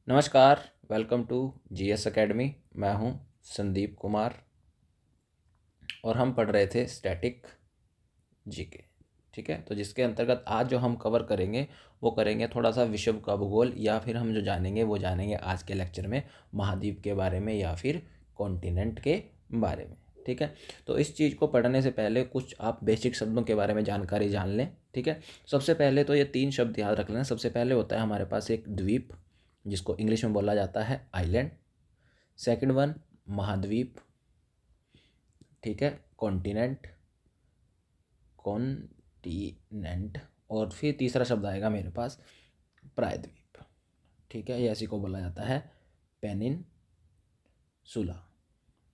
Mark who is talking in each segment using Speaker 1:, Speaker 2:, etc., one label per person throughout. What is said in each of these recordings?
Speaker 1: नमस्कार। Welcome to GS academy. मैं हूं संदीप कुमार और हम पढ़ रहे थे स्टैटिक जीके। ठीक है, तो जिसके अंतर्गत आज जो हम कवर करेंगे वो करेंगे थोड़ा सा विश्व का भूगोल, या फिर हम जो जानेंगे वो जानेंगे आज के लेक्चर में महाद्वीप के बारे में या फिर कॉन्टिनेंट के बारे में। ठीक है, तो इस चीज़ को पढ़ने से पहले कुछ आप बेसिक शब्दों के बारे में जानकारी जान लें। ठीक है, सबसे पहले तो ये 3 शब्द याद रख लेना। सबसे पहले होता है हमारे पास एक द्वीप, जिसको इंग्लिश में बोला जाता है आइलैंड। सेकंड वन महाद्वीप, ठीक है, कॉन्टिनेंट, कॉन्टिनेंट। और फिर तीसरा शब्द आएगा मेरे पास प्रायद्वीप। ठीक है, ये इसी को बोला जाता है पेनिनसुला।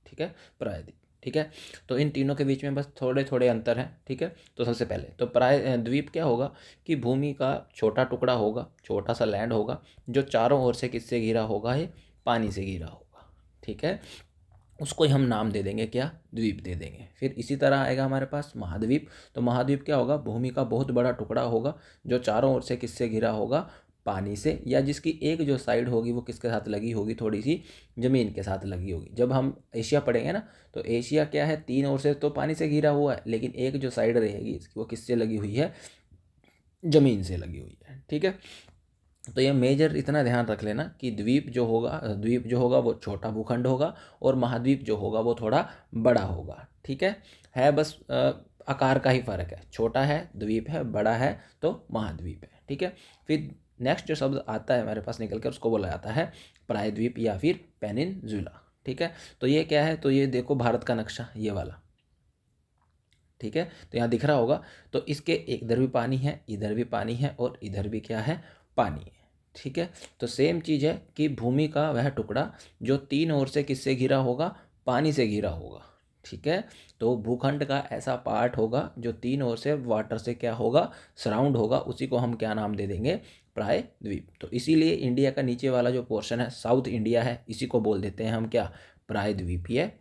Speaker 1: ठीक है, प्रायद्वीप। ठीक है, तो इन तीनों के बीच में बस थोड़े थोड़े अंतर हैं। ठीक है, तो सबसे पहले तो प्राय द्वीप क्या होगा कि भूमि का छोटा टुकड़ा होगा, छोटा सा लैंड होगा, जो चारों ओर से किससे घिरा होगा, ये पानी से घिरा होगा। ठीक है, उसको ही हम नाम दे देंगे क्या, द्वीप दे देंगे। फिर इसी तरह आएगा हमारे पास महाद्वीप। तो महाद्वीप क्या होगा, भूमि का बहुत बड़ा टुकड़ा होगा जो चारों ओर से किससे घिरा होगा, पानी से, या जिसकी एक जो साइड होगी वो किसके साथ लगी होगी, थोड़ी सी ज़मीन के साथ लगी होगी। जब हम एशिया पढ़ेंगे ना, तो एशिया क्या है, तीन ओर से तो पानी से घिरा हुआ है, लेकिन एक जो साइड रहेगी इसकी वो किससे लगी हुई है, ज़मीन से लगी हुई है। ठीक है, तो ये मेजर इतना ध्यान रख लेना कि द्वीप जो होगा वो छोटा भूखंड होगा और महाद्वीप जो होगा वो थोड़ा बड़ा होगा। ठीक है बस आकार का ही फ़र्क है, छोटा है द्वीप है, बड़ा है तो महाद्वीप है। ठीक है, फिर नेक्स्ट जो शब्द आता है हमारे पास निकल कर, उसको बोला जाता है प्रायद्वीप या फिर पेनिनसुला। ठीक है, तो ये क्या है, तो ये देखो भारत का नक्शा ये वाला। ठीक है, तो यहाँ दिख रहा होगा, तो इसके इधर भी पानी है, इधर भी पानी है और इधर भी क्या है, पानी है। ठीक है, तो सेम चीज़ है कि भूमि का वह टुकड़ा जो तीन ओर से किससे घिरा होगा, पानी से घिरा होगा। ठीक है, तो भूखंड का ऐसा पार्ट होगा जो तीन ओर से वाटर से क्या होगा, सराउंड होगा, उसी को हम क्या नाम दे देंगे, प्रायद्वीप। तो इसीलिए इंडिया का नीचे वाला जो पोर्शन है, साउथ इंडिया है, इसी को बोल देते हैं हम क्या, प्रायद्वीपीय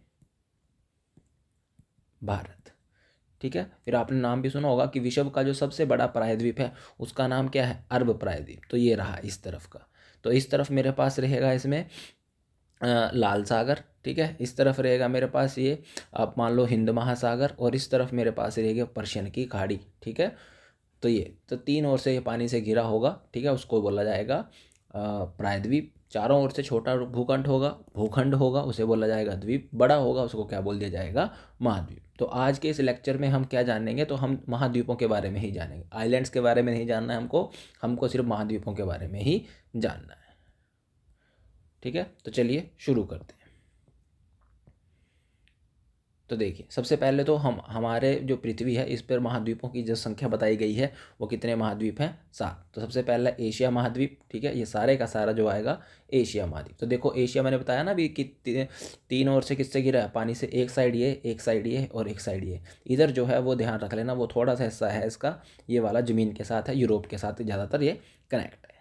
Speaker 1: भारत। ठीक है, फिर आपने नाम भी सुना होगा कि विश्व का जो सबसे बड़ा प्रायद्वीप है उसका नाम क्या है, अरब प्रायद्वीप। तो ये रहा इस तरफ का। तो इस तरफ मेरे पास रहेगा इसमें लाल सागर। ठीक है, इस तरफ रहेगा मेरे पास ये, आप मान लो हिंद महासागर, और इस तरफ मेरे पास रहेगी पर्शियन की खाड़ी। ठीक है, तो ये तो तीन ओर से ये पानी से घिरा होगा। ठीक है, उसको बोला जाएगा प्रायद्वीप। चारों ओर से छोटा भूखंड होगा उसे बोला जाएगा द्वीप। बड़ा होगा उसको क्या बोल दिया जाएगा, महाद्वीप। तो आज के इस लेक्चर में हम क्या जानेंगे, तो हम महाद्वीपों के बारे में ही जानेंगे, आइलैंड्स के बारे में नहीं जानना है हमको, हमको सिर्फ महाद्वीपों के बारे में ही जानना है। ठीक है, तो चलिए शुरू करते हैं। तो देखिए, सबसे पहले तो हमारे जो पृथ्वी है इस पर महाद्वीपों की जो संख्या बताई गई है वो कितने महाद्वीप हैं, 7। तो सबसे पहला एशिया महाद्वीप। ठीक है, ये सारे का सारा जो आएगा एशिया महाद्वीप। तो देखो एशिया मैंने बताया ना अभी कि तीन ओर से किससे घिरा है, पानी से। एक साइड ये, एक साइड ये और एक साइड ये। इधर जो है वो ध्यान रख लेना, वो थोड़ा सा हिस्सा है इसका, ये वाला ज़मीन के साथ है, यूरोप के साथ ज़्यादातर ये कनेक्ट है।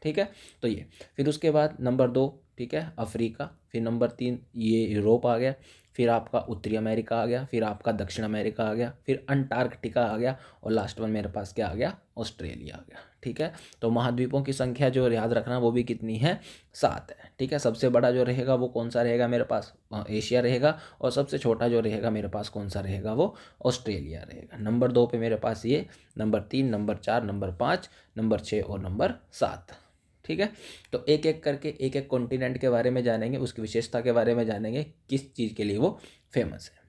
Speaker 1: ठीक है, तो ये फिर उसके बाद नंबर 2, ठीक है, अफ्रीका। फिर नंबर 3 ये यूरोप आ गया। फिर आपका उत्तरी अमेरिका आ गया। फिर आपका दक्षिण अमेरिका आ गया। फिर अंटार्कटिका आ गया। और लास्ट वन मेरे पास क्या आ गया, ऑस्ट्रेलिया आ गया। ठीक है, तो महाद्वीपों की संख्या जो याद रखना वो भी कितनी है, 7 है। ठीक है, सबसे बड़ा जो रहेगा वो कौन सा रहेगा मेरे पास, एशिया रहेगा। और सबसे छोटा जो रहेगा मेरे पास कौन सा रहेगा, वो ऑस्ट्रेलिया रहेगा। नंबर 2 पे मेरे पास ये, नंबर 3, नंबर 4, नंबर 5, नंबर 6 और नंबर 7। ठीक है, तो एक एक करके एक एक कॉन्टिनेंट के बारे में जानेंगे, उसकी विशेषता के बारे में जानेंगे, किस चीज़ के लिए वो फेमस है।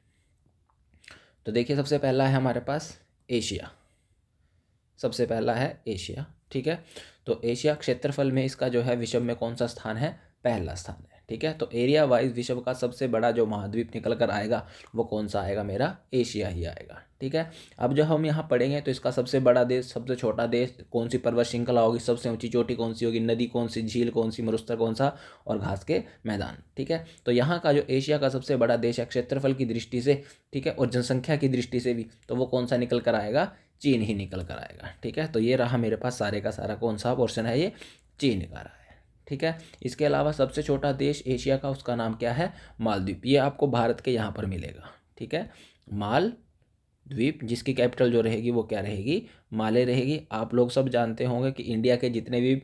Speaker 1: तो देखिए, सबसे पहला है हमारे पास एशिया। सबसे पहला है एशिया। ठीक है, तो एशिया क्षेत्रफल में इसका जो है विश्व में कौन सा स्थान है, पहला स्थान है। ठीक है, तो एरिया वाइज विश्व का सबसे बड़ा जो महाद्वीप निकल कर आएगा वो कौन सा आएगा, मेरा एशिया ही आएगा। ठीक है, अब जब हम यहाँ पढ़ेंगे तो इसका सबसे बड़ा देश, सबसे छोटा देश, कौन सी पर्वत श्रृंखला होगी, सबसे ऊंची चोटी कौन सी होगी, नदी कौन सी, झील कौन सी, मरुस्थल कौन सा, और घास के मैदान। ठीक है, तो यहाँ का जो एशिया का सबसे बड़ा देश है क्षेत्रफल की दृष्टि से, ठीक है, और जनसंख्या की दृष्टि से भी, तो वो कौन सा निकल कर आएगा, चीन ही निकल कर आएगा। ठीक है, तो ये रहा मेरे पास सारे का सारा कौन सा पोर्शन है, ये चीन का रहा है। ठीक है, इसके अलावा सबसे छोटा देश एशिया का, उसका नाम क्या है, मालदीव। ये आपको भारत के यहाँ पर मिलेगा। ठीक है, मालद्वीप, जिसकी कैपिटल जो रहेगी वो क्या रहेगी, माले रहेगी। आप लोग सब जानते होंगे कि इंडिया के जितने भी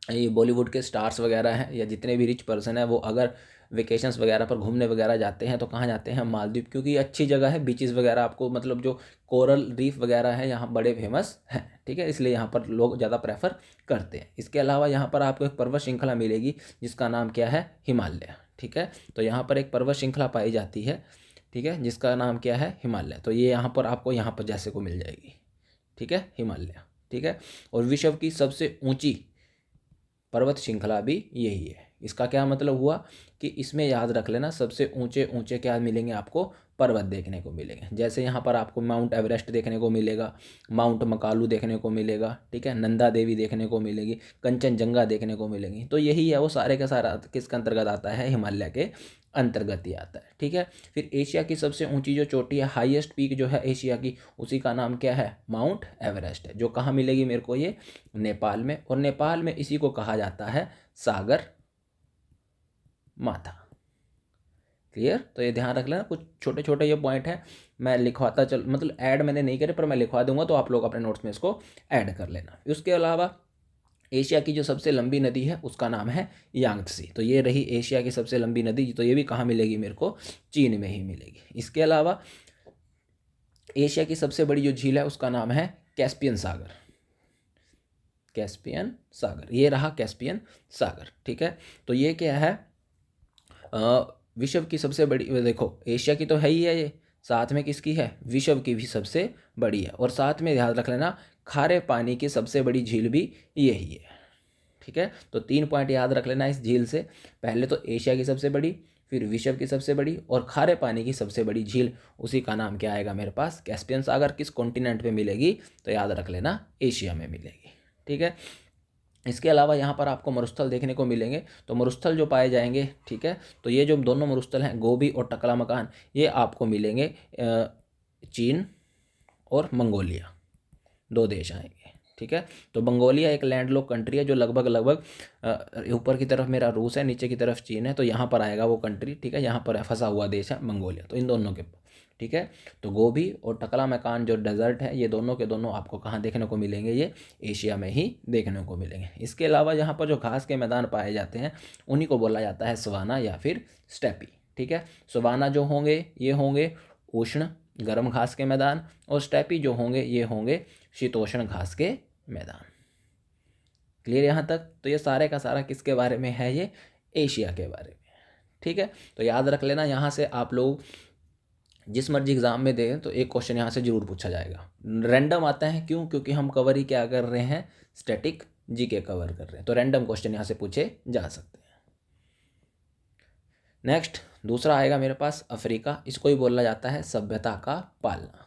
Speaker 1: ये बॉलीवुड के स्टार्स वगैरह हैं या जितने भी रिच पर्सन हैं वो अगर वेकेशंस वगैरह पर घूमने वगैरह जाते हैं तो कहाँ जाते हैं, मालदीव, क्योंकि ये अच्छी जगह है, बीचेस वगैरह आपको मतलब जो कोरल रीफ वगैरह है यहाँ बड़े फेमस हैं, ठीक है, इसलिए यहाँ पर लोग ज़्यादा प्रेफर करते हैं। इसके अलावा यहाँ पर आपको एक पर्वत श्रृंखला मिलेगी जिसका नाम क्या है, हिमालय, ठीक है। तो यहाँ पर एक पर्वत श्रृंखला पाई जाती है, ठीक है, जिसका नाम क्या है, हिमालय। तो ये यहाँ पर आपको यहाँ पर जैसे को मिल जाएगी, ठीक है, हिमालय, ठीक है। और विश्व की सबसे ऊंची पर्वत श्रृंखला भी यही है। इसका क्या मतलब हुआ कि इसमें याद रख लेना सबसे ऊंचे ऊंचे क्या मिलेंगे आपको, पर्वत देखने को मिलेंगे। जैसे यहाँ पर आपको माउंट एवरेस्ट देखने को मिलेगा, माउंट मकालू देखने को मिलेगा, ठीक है, नंदा देवी देखने को मिलेगी, कंचनजंगा देखने को मिलेंगी। तो यही है वो सारे का सारा किसके अंतर्गत आता है, हिमालय के अंतर्गत ही आता है, ठीक है। फिर एशिया की सबसे ऊंची जो चोटी है, हाईएस्ट पीक जो है एशिया की, उसी का नाम क्या है, माउंट एवरेस्ट है, जो कहाँ मिलेगी मेरे को, ये नेपाल में। और नेपाल में इसी को कहा जाता है सागर माथा। क्लियर। तो ये ध्यान रख लेना, कुछ छोटे छोटे ये पॉइंट हैं, मैं लिखवाता चल, मतलब ऐड मैंने नहीं करे पर मैं लिखवा दूंगा, तो आप लोग अपने नोट्स में इसको ऐड कर लेना। उसके अलावा एशिया की जो सबसे लंबी नदी है उसका नाम है यांगत्सी। तो ये रही एशिया की सबसे लंबी नदी, तो ये भी कहाँ मिलेगी मेरे को, चीन में ही मिलेगी। इसके अलावा एशिया की सबसे बड़ी जो झील है उसका नाम है कैस्पियन सागर, कैस्पियन सागर, ये रहा कैस्पियन सागर, ठीक है। तो ये क्या है, विश्व की सबसे बड़ी, देखो एशिया की तो है ही है ये, साथ में किसकी है, विश्व की भी सबसे बड़ी है। और साथ में ध्यान रख लेना खारे पानी की सबसे बड़ी झील भी यही है, ठीक है। तो 3 पॉइंट याद रख लेना इस झील से, पहले तो एशिया की सबसे बड़ी, फिर विश्व की सबसे बड़ी, और खारे पानी की सबसे बड़ी झील, उसी का नाम क्या आएगा मेरे पास, कैस्पियन सागर। किस कॉन्टिनेंट पे मिलेगी, तो याद रख लेना एशिया में मिलेगी, ठीक है। इसके अलावा यहाँ पर आपको मरुस्थल देखने को मिलेंगे। तो मरुस्थल जो पाए जाएंगे, ठीक है, तो ये जो दोनों मरुस्थल हैं गोबी और टकलामकान, ये आपको मिलेंगे चीन और मंगोलिया, 2 देश आएंगे, ठीक है। तो मंगोलिया एक लैंडलॉक कंट्री है जो लगभग ऊपर की तरफ मेरा रूस है, नीचे की तरफ चीन है, तो यहाँ पर आएगा वो कंट्री, ठीक है, यहाँ पर फंसा हुआ देश है मंगोलिया। तो इन दोनों के, ठीक है। तो गोबी और टकलामकान जो डेजर्ट है, ये दोनों के दोनों आपको कहाँ देखने को मिलेंगे, ये एशिया में ही देखने को मिलेंगे। इसके अलावा यहाँ पर जो घास के मैदान पाए जाते हैं उन्हीं को बोला जाता है सवाना या फिर स्टेपी, ठीक है। सवाना जो होंगे ये होंगे उष्ण गर्म घास के मैदान, और स्टेपी जो होंगे ये होंगे शीतोष्ण घास के मैदान। क्लियर यहाँ तक। तो ये सारे का सारा किसके बारे में है, ये एशिया के बारे में, ठीक है। तो याद रख लेना, यहाँ से आप लोग जिस मर्जी एग्जाम में दें तो एक क्वेश्चन यहाँ से जरूर पूछा जाएगा। रैंडम आता है क्यों, क्योंकि हम कवर ही क्या कर रहे हैं, स्टैटिक जीके कवर कर रहे हैं, तो रैंडम क्वेश्चन यहाँ से पूछे जा सकते हैं। नेक्स्ट दूसरा आएगा मेरे पास अफ्रीका। इसको ही बोला जाता है सभ्यता का पालना।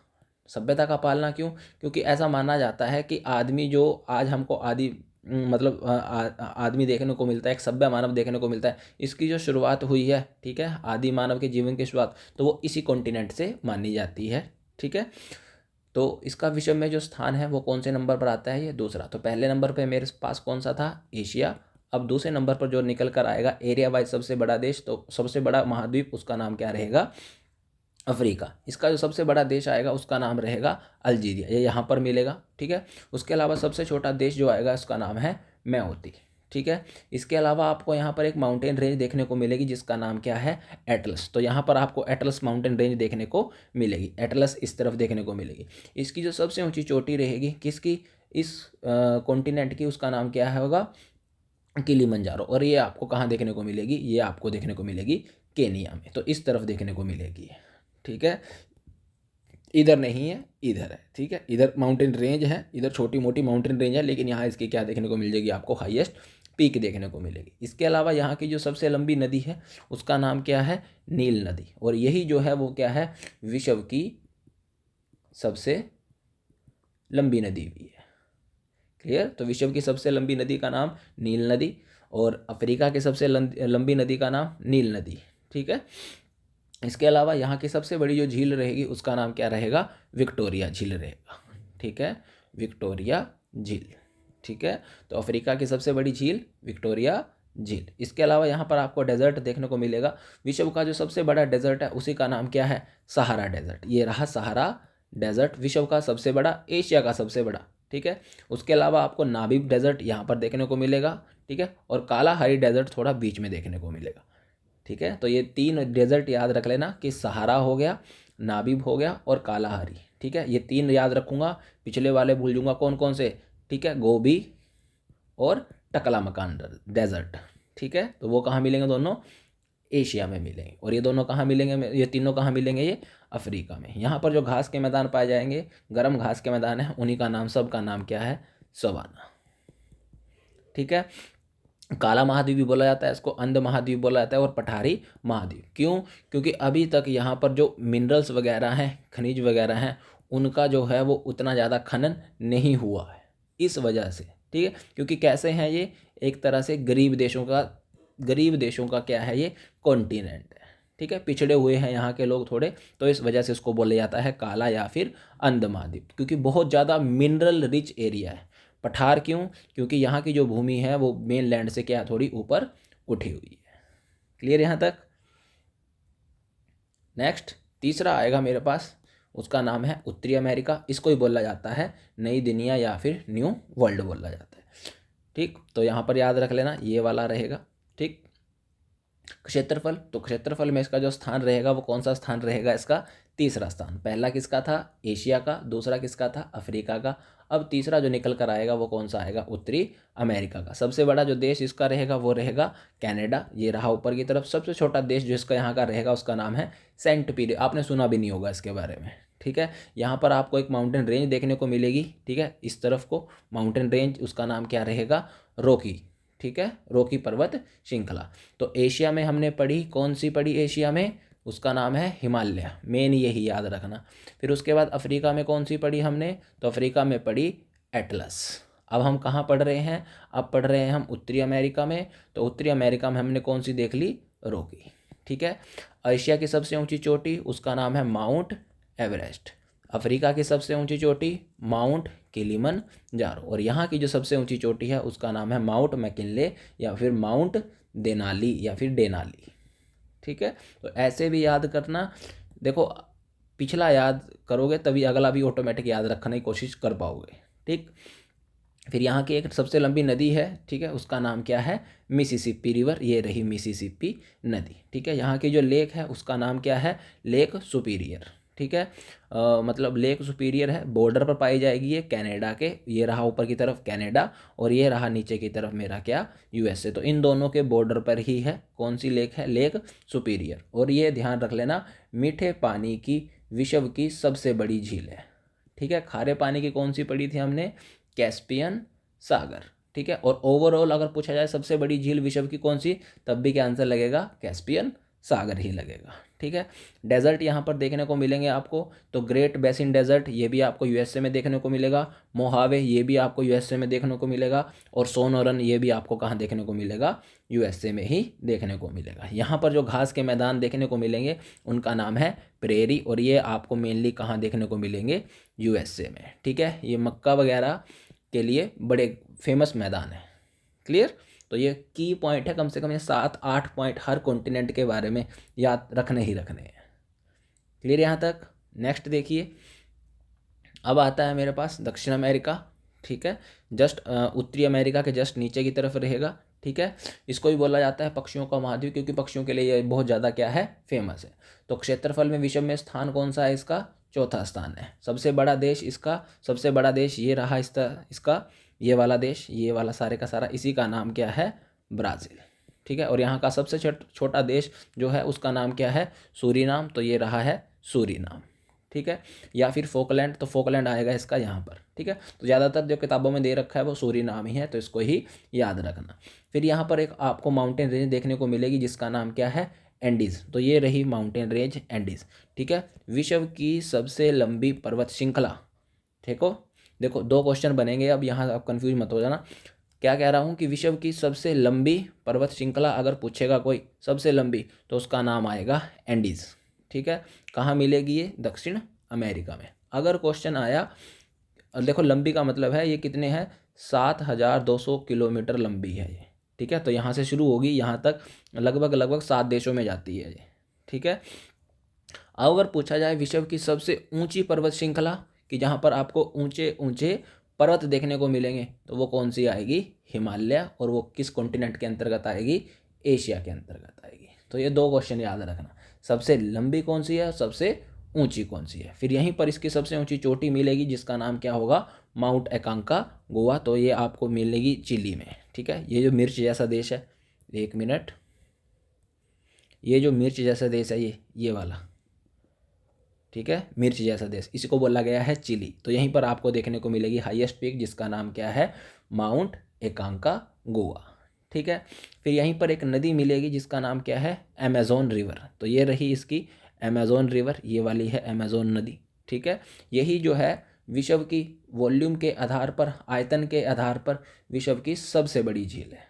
Speaker 1: सभ्यता का पालना क्यों, क्योंकि ऐसा माना जाता है कि आदमी जो आज हमको आदि मतलब आदमी देखने को मिलता है, एक सभ्य मानव देखने को मिलता है, इसकी जो शुरुआत हुई है, ठीक है, आदि मानव के जीवन की शुरुआत, तो वो इसी कॉन्टिनेंट से मानी जाती है, ठीक है। तो इसका विश्व में जो स्थान है वो कौन से नंबर पर आता है, ये दूसरा। तो पहले नंबर पे मेरे पास कौन सा था, एशिया। अब दूसरे नंबर पर जो निकल कर आएगा एरिया वाइज सबसे बड़ा देश, तो सबसे बड़ा महाद्वीप उसका नाम क्या रहेगा, अफ्रीका। इसका जो सबसे बड़ा देश आएगा उसका नाम रहेगा अल्जीरिया, ये यहाँ पर मिलेगा, ठीक है। उसके अलावा सबसे छोटा देश जो आएगा उसका नाम है मैओती, ठीक है। इसके अलावा आपको यहाँ पर एक माउंटेन रेंज देखने को मिलेगी जिसका नाम क्या है, एटलस। तो यहाँ पर आपको एटलस माउंटेन रेंज देखने को मिलेगी, एटलस इस तरफ देखने को मिलेगी। इसकी जो सबसे ऊंची चोटी रहेगी किसकी, इस कॉन्टिनेंट की, उसका नाम क्या है होगा, किलिमंजारो। और ये आपको कहाँ देखने को मिलेगी, ये आपको देखने को मिलेगी केनिया में। तो इस तरफ देखने को मिलेगी, ठीक है, इधर नहीं है, इधर है, ठीक है। इधर माउंटेन रेंज है, इधर छोटी मोटी माउंटेन रेंज है, लेकिन यहाँ इसकी क्या देखने को मिल जाएगी, आपको हाईएस्ट पीक देखने को मिलेगी। इसके अलावा यहाँ की जो सबसे लंबी नदी है उसका नाम क्या है, नील नदी। और यही जो है वो क्या है, विश्व की सबसे लंबी नदी भी है। क्लियर। तो विश्व की सबसे लंबी नदी का नाम नील नदी, और अफ्रीका की सबसे लंबी नदी का नाम नील नदी, ठीक है। इसके अलावा यहाँ की सबसे बड़ी जो झील रहेगी उसका नाम क्या रहेगा, विक्टोरिया झील रहेगा, ठीक है, विक्टोरिया झील, ठीक है। तो अफ्रीका की सबसे बड़ी झील विक्टोरिया झील। इसके अलावा यहाँ पर आपको डेजर्ट देखने को मिलेगा। विश्व का जो सबसे बड़ा डेजर्ट है उसी का नाम क्या है, सहारा डेजर्ट। ये रहा सहारा डेजर्ट, विश्व का सबसे बड़ा, एशिया का सबसे बड़ा, ठीक है। उसके अलावा आपको नाबीब डेजर्ट यहाँ पर देखने को मिलेगा, ठीक है, और कालाहारी डेजर्ट थोड़ा बीच में देखने को मिलेगा। ठीक है, तो ये 3 डेजर्ट याद रख लेना कि सहारा हो गया, नाबीब हो गया और कालाहारी। ठीक है, ये 3 याद रखूँगा, पिछले वाले भूल जाऊँगा कौन कौन से। ठीक है, गोबी और टकला मकान डेजर्ट। ठीक है, तो वो कहाँ मिलेंगे दोनों, एशिया में मिलेंगे। और ये दोनों कहाँ मिलेंगे, ये तीनों कहाँ मिलेंगे, ये अफ्रीका में। यहाँ पर जो घास के मैदान पाए जाएंगे, गर्म घास के मैदान है, उन्हीं का नाम, सब का नाम क्या है, सवाना। ठीक है, काला महाद्वीप भी बोला जाता है इसको, अंध महाद्वीप बोला जाता है, और पठारी महाद्वीप। क्यों, क्योंकि अभी तक यहाँ पर जो मिनरल्स वगैरह हैं, खनिज वगैरह हैं, उनका जो है वो उतना ज़्यादा खनन नहीं हुआ है, इस वजह से। ठीक है, क्योंकि कैसे हैं ये, एक तरह से गरीब देशों का क्या है, ये कॉन्टिनेंट है। ठीक है, पिछड़े हुए हैं यहाँ के लोग थोड़े, तो इस वजह से इसको बोला जाता है काला या फिर अंध महाद्वीप, क्योंकि बहुत ज़्यादा मिनरल रिच एरिया है। पठार क्यों, क्योंकि यहाँ की जो भूमि है वो मेन लैंड से क्या, थोड़ी ऊपर उठी हुई है। क्लियर यहाँ तक। नेक्स्ट तीसरा आएगा मेरे पास, उसका नाम है उत्तरी अमेरिका। इसको ही बोला जाता है नई दुनिया या फिर न्यू वर्ल्ड बोला जाता है। ठीक, तो यहाँ पर याद रख लेना, ये वाला रहेगा। ठीक, क्षेत्रफल, तो क्षेत्रफल में इसका जो स्थान रहेगा वो कौन सा स्थान रहेगा, इसका तीसरा स्थान। पहला किसका था, एशिया का, दूसरा किसका था, अफ्रीका का। अब तीसरा जो निकल कर आएगा वो कौन सा आएगा, उत्तरी अमेरिका का। सबसे बड़ा जो देश इसका रहेगा वो रहेगा कनाडा, ये रहा ऊपर की तरफ। सबसे छोटा देश जो इसका यहाँ का रहेगा उसका नाम है सेंट पीटर, आपने सुना भी नहीं होगा इसके बारे में। ठीक है, यहाँ पर आपको एक माउंटेन रेंज देखने को मिलेगी। ठीक है, इस तरफ को माउंटेन रेंज, उसका नाम क्या रहेगा, रॉकी। ठीक है, रॉकी पर्वत श्रृंखला। तो एशिया में हमने पढ़ी, कौन सी पढ़ी एशिया में, उसका नाम है हिमालय, मेन यही याद रखना। फिर उसके बाद अफ्रीका में कौन सी पढ़ी हमने, तो अफ्रीका में पढ़ी एटलस। अब हम कहाँ पढ़ रहे हैं, अब पढ़ रहे हैं हम उत्तरी अमेरिका में। तो उत्तरी अमेरिका में हमने कौन सी देख ली, रॉकी। ठीक है, एशिया की सबसे ऊंची चोटी, उसका नाम है माउंट एवरेस्ट। अफ्रीका की सबसे ऊंची चोटी माउंट किलिमंजारो, और यहाँ की जो सबसे ऊंची चोटी है उसका नाम है माउंट मैकिनले या फिर माउंट देनाली या फिर डेनाली। ठीक है, तो ऐसे भी याद करना। देखो पिछला याद करोगे तभी अगला भी ऑटोमेटिक याद रखने की कोशिश कर पाओगे। ठीक, फिर यहाँ की एक सबसे लंबी नदी है। ठीक है, उसका नाम क्या है, मिसिसिपी रिवर, ये रही मिसिसिपी नदी। ठीक है, यहाँ की जो लेक है उसका नाम क्या है, लेक सुपीरियर। ठीक है, मतलब लेक सुपीरियर है, बॉर्डर पर पाई जाएगी ये कनाडा के। ये रहा ऊपर की तरफ कनाडा और ये रहा नीचे की तरफ मेरा क्या, यूएसए। तो इन दोनों के बॉर्डर पर ही है कौन सी लेक है, लेक सुपीरियर। और ये ध्यान रख लेना, मीठे पानी की विश्व की सबसे बड़ी झील है। ठीक है, खारे पानी की कौन सी पढ़ी थी हमने, कैस्पियन सागर। ठीक है, और ओवरऑल अगर पूछा जाए सबसे बड़ी झील विश्व की कौन सी, तब भी क्या आंसर लगेगा, कैस्पियन सागर ही लगेगा। ठीक है, डेजर्ट यहाँ पर देखने को मिलेंगे आपको, तो ग्रेट बेसिन डेजर्ट ये भी आपको यूएसए में देखने को मिलेगा, मोहावे ये भी आपको यूएसए में देखने को मिलेगा, और सोनोरन ये भी आपको कहाँ देखने को मिलेगा, यूएसए में ही देखने को मिलेगा। यहाँ पर जो घास के मैदान देखने को मिलेंगे उनका नाम है प्रेरी, और ये आपको मेनली कहाँ देखने को मिलेंगे, यूएसए में। ठीक है, ये मक्का वगैरह के लिए बड़े फेमस मैदान है। क्लियर, तो ये की पॉइंट है, कम से कम ये 7-8 पॉइंट हर कॉन्टिनेंट के बारे में याद रखने ही रखने हैं। क्लियर यहाँ तक। नेक्स्ट देखिए, अब आता है मेरे पास दक्षिण अमेरिका। ठीक है, जस्ट उत्तरी अमेरिका के जस्ट नीचे की तरफ रहेगा। ठीक है, इसको भी बोला जाता है पक्षियों का महाद्वीप, क्योंकि पक्षियों के लिए ये बहुत ज़्यादा क्या है, फेमस है। तो क्षेत्रफल में विश्व में स्थान कौन सा है इसका, चौथा स्थान है। सबसे बड़ा देश इसका, सबसे बड़ा देश ये रहा इसका ये वाला देश, ये वाला सारे का सारा, इसी का नाम क्या है, ब्राज़ील। ठीक है, और यहाँ का सबसे छोटा देश जो है उसका नाम क्या है, सूरीनाम। तो ये रहा है सूरीनाम। ठीक है, या फिर फोकलैंड, तो फोकलैंड आएगा इसका यहाँ पर। ठीक है, तो ज़्यादातर जो किताबों में दे रखा है वो सूरीनाम ही है, तो इसको ही याद रखना। फिर यहाँ पर एक आपको माउंटेन रेंज देखने को मिलेगी जिसका नाम क्या है, एंडीज़। तो ये रही माउंटेन रेंज एंडीज़। ठीक है, विश्व की सबसे लंबी पर्वत श्रृंखला। ठीक हो, देखो 2 क्वेश्चन बनेंगे, अब यहाँ आप कंफ्यूज मत हो जाना। क्या कह रहा हूँ कि विश्व की सबसे लंबी पर्वत श्रृंखला अगर पूछेगा कोई सबसे लंबी, तो उसका नाम आएगा एंडीज़। ठीक है, कहाँ मिलेगी ये, दक्षिण अमेरिका में। अगर क्वेश्चन आया, देखो लंबी का मतलब है ये कितने हैं, 7200 किलोमीटर लंबी है ये। ठीक है, तो यहाँ से शुरू होगी यहाँ तक लगभग 7 देशों में जाती है ये। ठीक है, अगर पूछा जाए विश्व की सबसे ऊंची पर्वत श्रृंखला, कि जहाँ पर आपको ऊंचे ऊंचे पर्वत देखने को मिलेंगे तो वो कौन सी आएगी, हिमालय, और वो किस कॉन्टिनेंट के अंतर्गत आएगी, एशिया के अंतर्गत आएगी। तो ये दो क्वेश्चन याद रखना, सबसे लंबी कौन सी है और सबसे ऊंची कौन सी है। फिर यहीं पर इसकी सबसे ऊंची चोटी मिलेगी जिसका नाम क्या होगा, माउंट एकांका गोवा, तो ये आपको मिलेगी चिली में। ठीक है, ये जो मिर्च जैसा देश है, एक मिनट, ये जो मिर्च जैसा देश है ये वाला, ठीक है, मिर्च जैसा देश, इसी को बोला गया है चिली। तो यहीं पर आपको देखने को मिलेगी हाईएस्ट पीक जिसका नाम क्या है, माउंट एकांका गोवा। ठीक है, फिर यहीं पर एक नदी मिलेगी जिसका नाम क्या है, अमेजोन रिवर। तो ये रही इसकी अमेजोन रिवर, ये वाली है अमेजोन नदी। ठीक है, यही जो है विश्व की वॉल्यूम के आधार पर, आयतन के आधार पर विश्व की सबसे बड़ी झील है।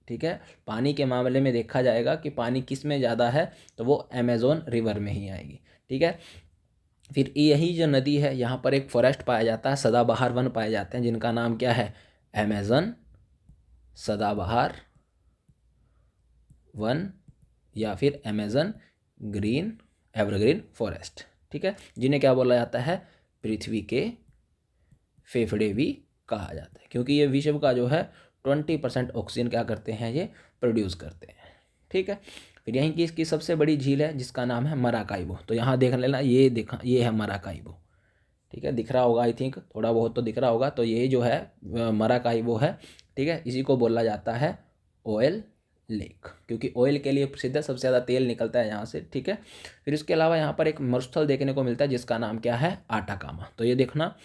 Speaker 1: ठीक है, पानी के मामले में देखा जाएगा कि पानी किस में ज़्यादा है, तो वो अमेजोन रिवर में ही आएगी। ठीक है, फिर यही जो नदी है यहाँ पर एक फॉरेस्ट पाया जाता है, सदाबहार वन पाए जाते हैं जिनका नाम क्या है, अमेजन सदाबहार वन या फिर अमेजन ग्रीन एवरग्रीन फॉरेस्ट। ठीक है, जिन्हें क्या बोला जाता है, पृथ्वी के फेफड़े भी कहा जाता है, क्योंकि ये विश्व का जो है 20% ऑक्सीजन क्या करते हैं, ये प्रोड्यूस करते हैं। ठीक है, फिर यहीं की इसकी सबसे बड़ी झील है जिसका नाम है मराकाइबो। तो यहाँ देख लेना, ये है मराकाइबो। ठीक है, दिख रहा होगा, आई थिंक थोड़ा बहुत तो दिख रहा होगा। तो ये जो है मराकाइबो है। ठीक है, इसी को बोला जाता है ऑयल लेक, क्योंकि ऑयल के लिए प्रसिद्ध है, सबसे ज़्यादा तेल निकलता है यहाँ से। ठीक है, फिर इसके अलावा यहाँ पर एक मरुस्थल देखने को मिलता है जिसका नाम क्या है, आटाकामा। तो ये देखना,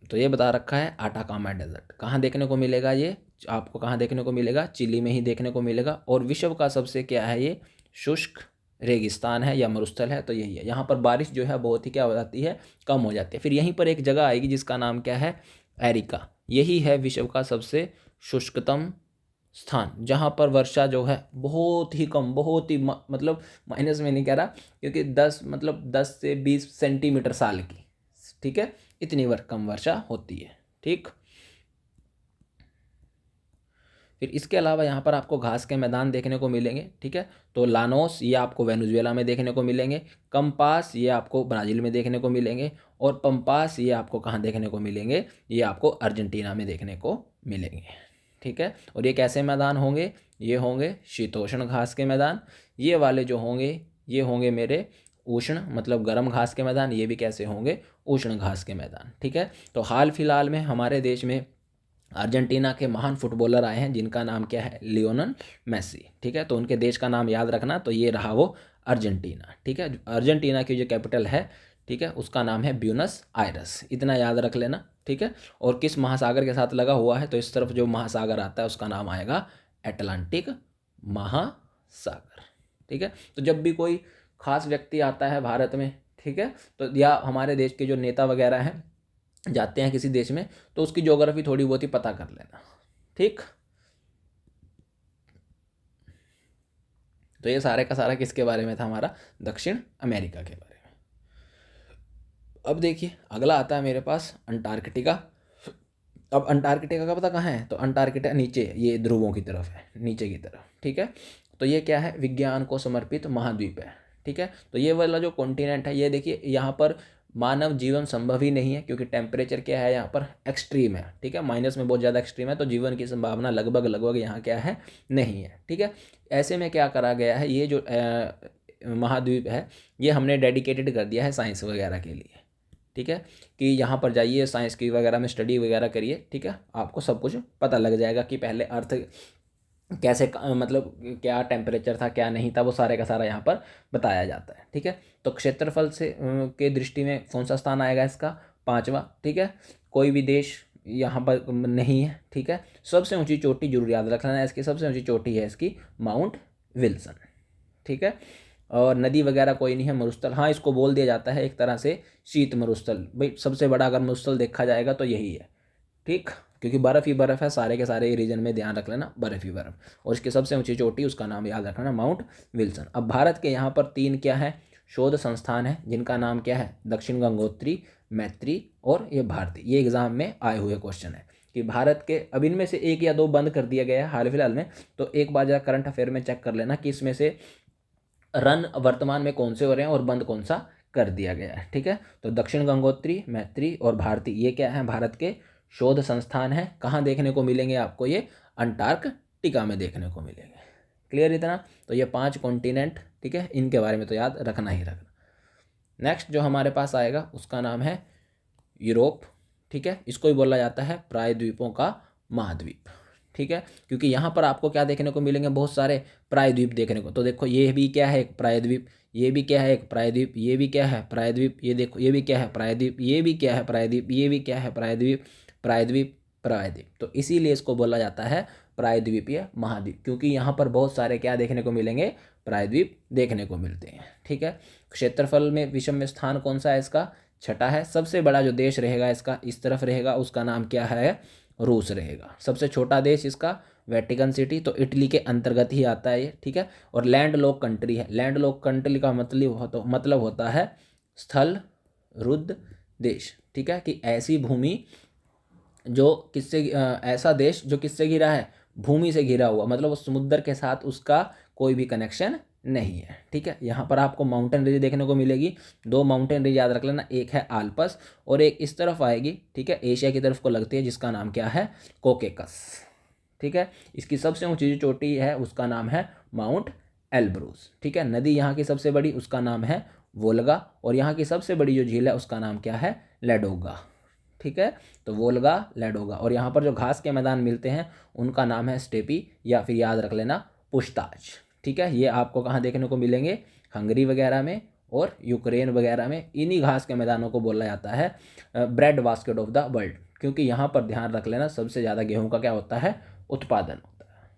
Speaker 1: तो ये बता रखा है आटाकामा डेजर्ट कहाँ देखने को मिलेगा, ये आपको कहाँ देखने को मिलेगा, चिली में ही देखने को मिलेगा। और विश्व का सबसे क्या है, ये शुष्क रेगिस्तान है या मरुस्थल है, तो यही है। यहाँ पर बारिश जो है बहुत ही क्या हो जाती है, कम हो जाती है। फिर यहीं पर एक जगह आएगी जिसका नाम क्या है, एरिका। यही है विश्व का सबसे शुष्कतम स्थान जहाँ पर वर्षा जो है बहुत ही कम, बहुत ही मतलब माइनस में नहीं कह रहा, क्योंकि 10 से 20 सेंटीमीटर साल की, ठीक है, इतनी कम वर्षा होती है। ठीक, फिर इसके अलावा यहाँ पर आपको घास के मैदान देखने को मिलेंगे। ठीक है, तो लानोस ये आपको वेनेजुएला में देखने को मिलेंगे, कंपास ये आपको ब्राज़ील में देखने को मिलेंगे, और पंपास ये आपको कहाँ देखने को मिलेंगे, ये आपको अर्जेंटीना में देखने को मिलेंगे। ठीक है, और ये कैसे मैदान होंगे, ये होंगे शीतोष्ण घास के मैदान। ये वाले जो होंगे ये होंगे मेरे उष्ण मतलब गर्म घास के मैदान, ये भी कैसे होंगे, उष्ण घास के मैदान। ठीक है, तो हाल फिलहाल में हमारे देश में अर्जेंटीना के महान फुटबॉलर आए हैं जिनका नाम क्या है, लियोनल मेसी। ठीक है, तो उनके देश का नाम याद रखना, तो ये रहा वो अर्जेंटीना। ठीक है, अर्जेंटीना की जो कैपिटल है, ठीक है, उसका नाम है ब्यूनस आयरस, इतना याद रख लेना। ठीक है, और किस महासागर के साथ लगा हुआ है, तो इस तरफ जो महासागर आता है उसका नाम आएगा अटलांटिक महासागर। ठीक है, तो जब भी कोई खास व्यक्ति आता है भारत में, ठीक है, तो या हमारे देश के जो नेता वगैरह हैं जाते हैं किसी देश में, तो उसकी ज्योग्राफी थोड़ी बहुत ही पता कर लेना। ठीक, तो ये सारे का सारा किसके बारे में था, हमारा दक्षिण अमेरिका के बारे में। अब देखिए अगला आता है मेरे पास अंटार्कटिका। अब अंटार्कटिका का पता कहाँ है, तो अंटार्कटिका नीचे, ये ध्रुवों की तरफ है, नीचे की तरफ। ठीक है, तो ये क्या है, विज्ञान को समर्पित महाद्वीप है। ठीक है, तो ये वाला जो कॉन्टिनेंट है, ये देखिए यहाँ पर मानव जीवन संभव ही नहीं है, क्योंकि टेम्परेचर क्या है यहाँ पर, एक्सट्रीम है। ठीक है, माइनस में बहुत ज़्यादा एक्सट्रीम है, तो जीवन की संभावना लगभग यहाँ क्या है, नहीं है। ठीक है, ऐसे में क्या करा गया है, ये जो महाद्वीप है ये हमने डेडिकेटेड कर दिया है साइंस वगैरह के लिए। ठीक है, कि यहाँ पर जाइए, साइंस की वगैरह में स्टडी वगैरह करिए। ठीक है, आपको सब कुछ पता लग जाएगा कि पहले अर्थ कैसे मतलब क्या टेम्परेचर था, क्या नहीं था, वो सारे का सारा यहाँ पर बताया जाता है। ठीक है, तो क्षेत्रफल से के दृष्टि में कौन सा स्थान आएगा इसका, 5वां। ठीक है, कोई भी देश यहाँ पर नहीं है। ठीक है, सबसे ऊंची चोटी जरूर याद रखना है, इसकी सबसे ऊंची चोटी है इसकी माउंट विल्सन। ठीक है, और नदी वगैरह कोई नहीं है, मरुस्थल हाँ इसको बोल दिया जाता है एक तरह से शीत मरुस्थल। भाई सबसे बड़ा अगर मरुस्थल देखा जाएगा तो यही है। ठीक, क्योंकि बर्फ़ ही बर्फ़ है, सारे के सारे रीजन में ध्यान रख लेना, बर्फ़ ही बर्फ़। और इसकी सबसे ऊंची चोटी, उसका नाम याद रखना, माउंट विल्सन। अब भारत के यहाँ पर 3 क्या है, शोध संस्थान है जिनका नाम क्या है, दक्षिण गंगोत्री, मैत्री और ये भारती। ये एग्जाम में आए हुए क्वेश्चन है कि भारत के, अब इनमें से 1 या 2 बंद कर दिया गया है हाल फिलहाल में, तो एक बार जरा करंट अफेयर में चेक कर लेना कि इसमें से रन वर्तमान में कौन से हो रहे हैं और बंद कौन सा कर दिया गया है। ठीक है, तो दक्षिण गंगोत्री, मैत्री और भारती ये क्या है, भारत के शोध संस्थान है। कहाँ देखने को मिलेंगे आपको, ये अंटार्कटिका में देखने को मिलेंगे। क्लियर इतना? तो ये 5 कॉन्टिनेंट, ठीक है, इनके बारे में तो याद रखना ही रखना। नेक्स्ट जो हमारे पास आएगा उसका नाम है यूरोप। ठीक है, इसको ही बोला जाता है प्रायद्वीपों का महाद्वीप। ठीक है, क्योंकि यहाँ पर आपको क्या देखने को मिलेंगे, बहुत सारे प्रायद्वीप देखने को। तो देखो ये भी क्या है, एक प्रायद्वीप, ये भी क्या है, एक प्रायद्वीप, ये भी क्या है, प्रायद्वीप, ये देखो ये भी क्या है, प्रायद्वीप, ये भी क्या है, प्रायद्वीप, ये भी क्या है, प्रायद्वीप, प्रायद्वीप, प्रायद्वीप। तो इसीलिए इसको बोला जाता है प्रायद्वीपीय महाद्वीप, क्योंकि यहाँ पर बहुत सारे क्या देखने को मिलेंगे, प्रायद्वीप देखने को मिलते हैं। ठीक है, क्षेत्रफल में विषम स्थान कौन सा है इसका, छठा है। सबसे बड़ा जो देश रहेगा इसका इस तरफ रहेगा, उसका नाम क्या है, रूस रहेगा। सबसे छोटा देश इसका वेटिकन सिटी, तो इटली के अंतर्गत ही आता है ये। ठीक है, और लैंड लॉक कंट्री है। लैंड लॉक कंट्री का मतलब होता है स्थल रुद्ध देश। ठीक है, कि ऐसी भूमि जो किससे ऐसा देश जो किससे घिरा है, भूमि से घिरा हुआ, मतलब उस समुद्र के साथ उसका कोई भी कनेक्शन नहीं है। ठीक है, यहाँ पर आपको माउंटेन रेंज देखने को मिलेगी। 2 माउंटेन रेंज याद रख लेना, एक है आल्पस और एक इस तरफ आएगी। ठीक है, एशिया की तरफ को लगती है, जिसका नाम क्या है, कोकेकस। ठीक है, इसकी सबसे ऊंची जो चोटी है उसका नाम है माउंट एल्ब्रूस। ठीक है, नदी यहाँ की सबसे बड़ी, उसका नाम है वोल्गा, और यहाँ की सबसे बड़ी जो झील है उसका नाम क्या है, लेडोगा। ठीक है, तो वोल्गा, लेडोगा। और यहाँ पर जो घास के मैदान मिलते हैं उनका नाम है स्टेपी, या फिर याद रख लेना पुछताछ। ठीक है, ये आपको कहाँ देखने को मिलेंगे, हंगरी वगैरह में और यूक्रेन वगैरह में। इन्हीं घास के मैदानों को बोला जाता है bread basket of the world, क्योंकि यहाँ पर ध्यान रख लेना सबसे ज़्यादा गेहूँ का क्या होता है, उत्पादन होता है।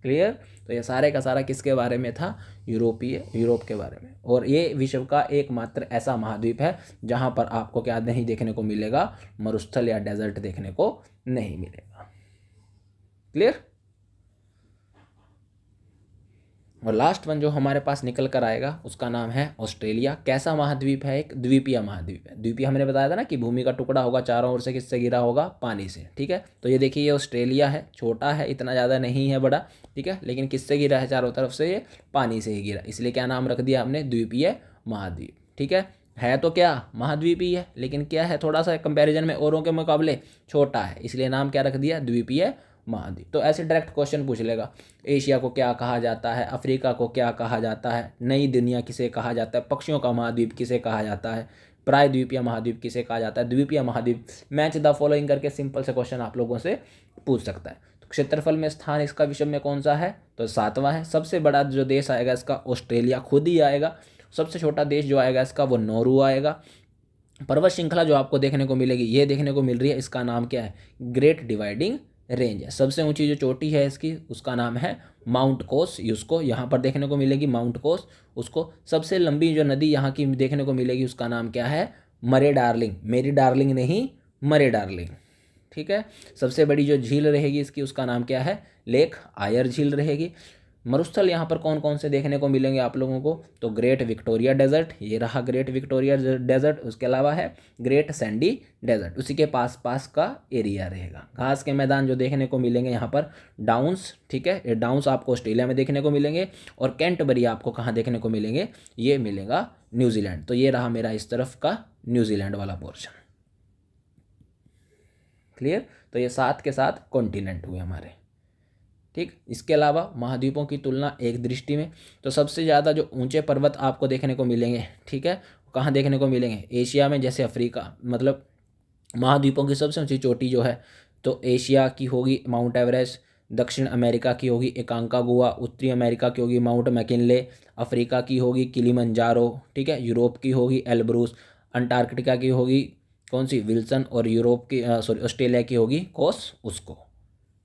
Speaker 1: क्लियर? तो ये सारे का सारा किसके बारे में था, यूरोप के बारे में। और ये विश्व का एकमात्र ऐसा महाद्वीप है जहाँ पर आपको क्या नहीं देखने को मिलेगा, मरुस्थल या डेजर्ट देखने को नहीं मिलेगा। क्लियर? और लास्ट वन जो हमारे पास निकल कर आएगा उसका नाम है ऑस्ट्रेलिया। कैसा महाद्वीप है, एक द्वीपीय महाद्वीप है। द्वीपीय हमने बताया था ना कि भूमि का टुकड़ा होगा, चारों ओर से किससे घिरा होगा, पानी से। ठीक है, तो ये देखिए ये ऑस्ट्रेलिया है, छोटा है, इतना ज़्यादा नहीं है बड़ा। ठीक है, लेकिन किससे घिरा है, चारों तरफ से ये पानी से ही घिरा, इसलिए क्या नाम रख दिया हमने, द्वीपीय महाद्वीप। ठीक है तो क्या महाद्वीप ही है, लेकिन क्या है, थोड़ा सा कंपैरिजन में औरों के मुकाबले छोटा है, इसलिए नाम क्या रख दिया, द्वीपीय महाद्वीप। तो ऐसे डायरेक्ट क्वेश्चन पूछ लेगा, एशिया को क्या कहा जाता है, अफ्रीका को क्या कहा जाता है, नई दुनिया किसे कहा जाता है, पक्षियों का महाद्वीप किसे कहा जाता है, प्रायद्वीपीय महाद्वीप किसे कहा जाता है, द्वीपीय महाद्वीप, मैच द फॉलोइंग करके सिंपल से क्वेश्चन आप लोगों से पूछ सकता है। तो क्षेत्रफल में स्थान इसका विश्व में कौन सा है, तो 7वां है। सबसे बड़ा जो देश आएगा इसका ऑस्ट्रेलिया खुद ही आएगा। सबसे छोटा देश जो आएगा इसका वो नॉर्वे आएगा। पर्वत श्रृंखला जो आपको देखने को मिलेगी, ये देखने को मिल रही है, इसका नाम क्या है, ग्रेट डिवाइडिंग रेंज है। सबसे ऊंची जो चोटी है इसकी उसका नाम है माउंट कोस, उसको यहाँ पर देखने को मिलेगी, माउंट कोस। उसको सबसे लंबी जो नदी यहाँ की देखने को मिलेगी उसका नाम क्या है, मरे डार्लिंग, मेरी डार्लिंग नहीं, मरे डार्लिंग। ठीक है, सबसे बड़ी जो झील रहेगी इसकी उसका नाम क्या है, लेक आयर झील रहेगी। मरुस्थल यहाँ पर कौन कौन से देखने को मिलेंगे आप लोगों को, तो ग्रेट विक्टोरिया डेजर्ट, ये रहा ग्रेट विक्टोरिया डेजर्ट। उसके अलावा है ग्रेट सैंडी डेजर्ट, उसी के पास पास का एरिया रहेगा। घास के मैदान जो देखने को मिलेंगे यहाँ पर डाउन्स। ठीक है, ये डाउन्स आपको ऑस्ट्रेलिया में देखने को मिलेंगे, और कैंटबरी आपको कहाँ देखने को मिलेंगे, ये मिलेगा न्यूजीलैंड। तो ये रहा मेरा इस तरफ का न्यूजीलैंड वाला पोर्शन। क्लियर? तो ये 7 के 7 कॉन्टिनेंट हुए हमारे। ठीक, इसके अलावा महाद्वीपों की तुलना एक दृष्टि में, तो सबसे ज़्यादा जो ऊंचे पर्वत आपको देखने को मिलेंगे, ठीक है, कहाँ देखने को मिलेंगे, एशिया में। जैसे अफ्रीका, मतलब महाद्वीपों की सबसे ऊंची चोटी जो है, तो एशिया की होगी माउंट एवरेस्ट, दक्षिण अमेरिका की होगी एकांकागुआ, उत्तरी अमेरिका की होगी माउंट मैकिनले, अफ्रीका की होगी किलिमंजारो। ठीक है, यूरोप की होगी एल्ब्रूस, अंटार्कटिका की होगी कौन सी, विल्सन, और यूरोप की ऑस्ट्रेलिया की होगी कोस उसको।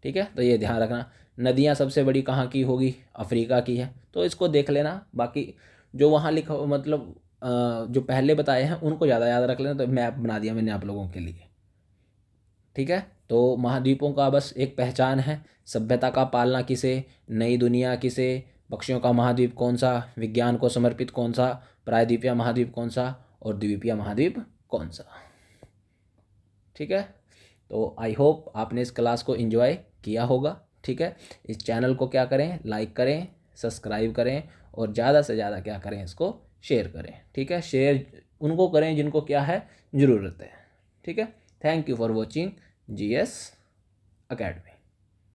Speaker 1: ठीक है, तो ये ध्यान रखना। नदियाँ सबसे बड़ी कहाँ की होगी, अफ्रीका की है, तो इसको देख लेना। बाकी जो वहाँ लिखा मतलब जो पहले बताए हैं उनको ज़्यादा याद रख लेना। तो मैप बना दिया मैंने आप लोगों के लिए। ठीक है, तो महाद्वीपों का बस एक पहचान है, सभ्यता का पालना किसे, नई दुनिया किसे, पक्षियों का महाद्वीप कौन सा, विज्ञान को समर्पित कौन सा, प्रायद्वीपीय महाद्वीप कौन सा, और द्वीपीय महाद्वीप कौन सा। ठीक है, तो आई होप आपने इस क्लास को एंजॉय किया होगा। ठीक है, इस चैनल को क्या करें, लाइक करें, सब्सक्राइब करें, और ज़्यादा से ज़्यादा क्या करें, इसको शेयर करें, ठीक है। शेयर उनको करें जिनको क्या है, ज़रूरत है, ठीक है। Thank you for watching GS Academy।